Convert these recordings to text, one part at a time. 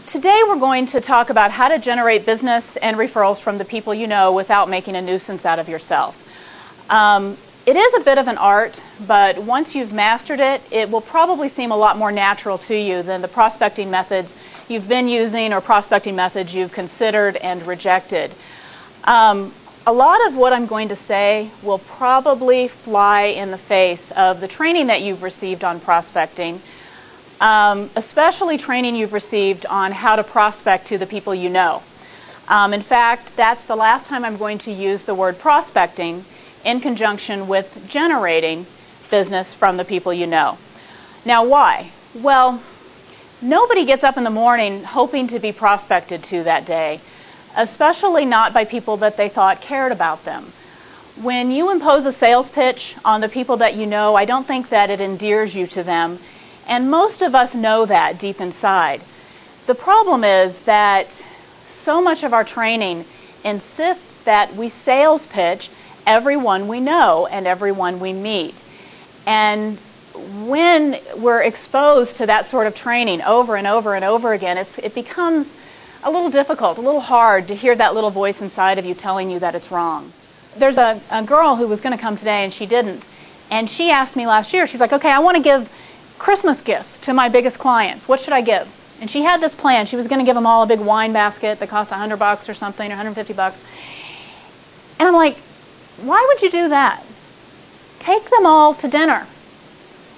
Today we're going to talk about how to generate business and referrals from the people you know without making a nuisance out of yourself. It is a bit of an art, but once you've mastered it, it will probably seem a lot more natural to you than the prospecting methods you've been using or prospecting methods you've considered and rejected. A lot of what I'm going to say will probably fly in the face of the training that you've received on prospecting, especially training you've received on how to prospect to the people you know. In fact, that's the last time I'm going to use the word prospecting in conjunction with generating business from the people you know. Now, why? Well, nobody gets up in the morning hoping to be prospected to that day, especially not by people that they thought cared about them. When you impose a sales pitch on the people that you know, I don't think that it endears you to them, and most of us know that deep inside. The problem is that so much of our training insists that we sales pitch everyone we know and everyone we meet. And when we're exposed to that sort of training over and over and over again, it becomes a little difficult, a little hard to hear that little voice inside of you telling you that it's wrong. There's a girl who was going to come today and she didn't. And she asked me last year, she's like, okay, I want to give Christmas gifts to my biggest clients. What should I give? And she had this plan. She was going to give them all a big wine basket that cost $100 or something, or $150. And I'm like, why would you do that? Take them all to dinner.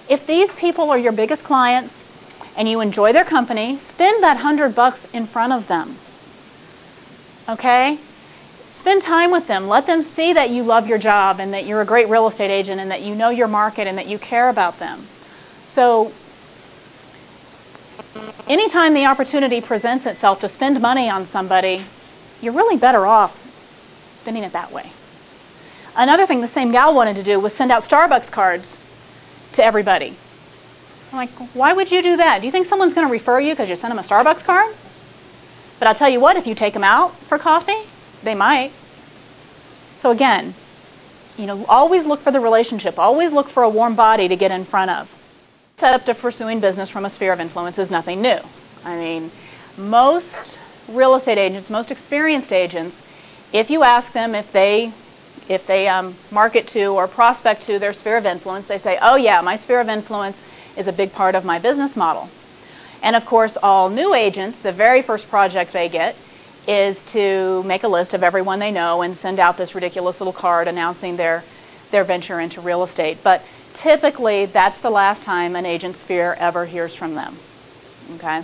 If these people are your biggest clients and you enjoy their company, spend that $100 in front of them. Okay? Spend time with them. Let them see that you love your job and that you're a great real estate agent and that you know your market and that you care about them. So, anytime the opportunity presents itself to spend money on somebody, you're really better off spending it that way. Another thing the same gal wanted to do was send out Starbucks cards to everybody. I'm like, why would you do that? Do you think someone's going to refer you because you sent them a Starbucks card? But I'll tell you what, if you take them out for coffee, they might. So again, always look for the relationship. Always look for a warm body to get in front of. The concept of pursuing business from a sphere of influence is nothing new. I mean, most real estate agents, most experienced agents, if you ask them if they market to or prospect to their sphere of influence, they say, oh yeah, my sphere of influence is a big part of my business model. And of course, all new agents, the very first project they get is to make a list of everyone they know and send out this ridiculous little card announcing their venture into real estate. But typically, that's the last time an agent sphere ever hears from them. Okay?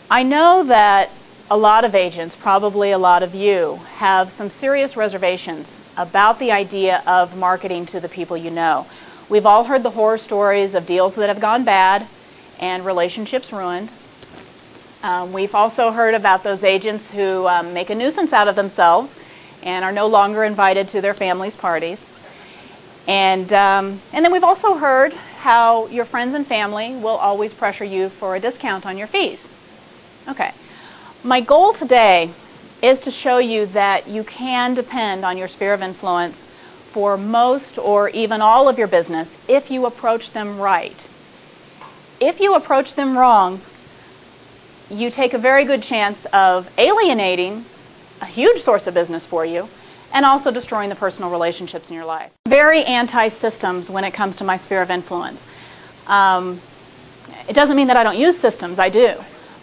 I know that a lot of agents, probably a lot of you, have some serious reservations about the idea of marketing to the people you know. We've all heard the horror stories of deals that have gone bad and relationships ruined. We've also heard about those agents who make a nuisance out of themselves and are no longer invited to their families' parties. And then we've also heard how your friends and family will always pressure you for a discount on your fees. Okay. My goal today is to show you that you can depend on your sphere of influence for most or even all of your business if you approach them right. If you approach them wrong, you take a very good chance of alienating a huge source of business for you and also destroying the personal relationships in your life. Very anti-systems when it comes to my sphere of influence. It doesn't mean that I don't use systems, I do.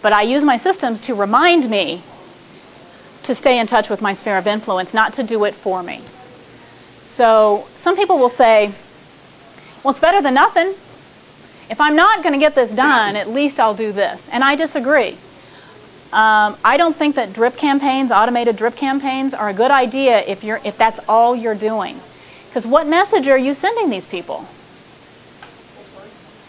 But I use my systems to remind me to stay in touch with my sphere of influence, not to do it for me. So some people will say, well, it's better than nothing. If I'm not going to get this done, at least I'll do this. And I disagree. I don't think that drip campaigns, automated drip campaigns, are a good idea if that's all you're doing. Because what message are you sending these people?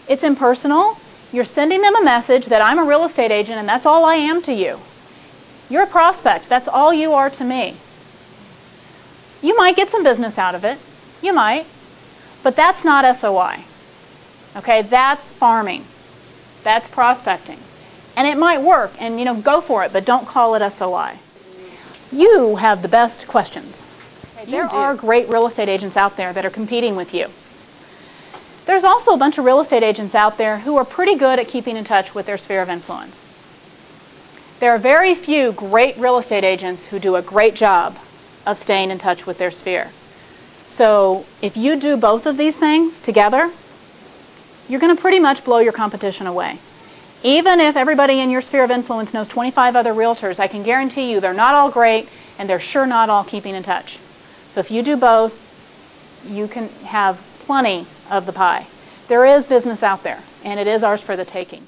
It's impersonal. You're sending them a message that I'm a real estate agent and that's all I am to you. You're a prospect. That's all you are to me. You might get some business out of it. You might. But that's not SOI. Okay, that's farming. That's prospecting. And it might work, and go for it, but don't call it SOI. You have the best questions. There are great real estate agents out there that are competing with you. There's also a bunch of real estate agents out there who are pretty good at keeping in touch with their sphere of influence. There are very few great real estate agents who do a great job of staying in touch with their sphere. So if you do both of these things together, you're going to pretty much blow your competition away. Even if everybody in your sphere of influence knows 25 other realtors, I can guarantee you they're not all great and they're sure not all keeping in touch. So if you do both, you can have plenty of the pie. There is business out there, and it is ours for the taking.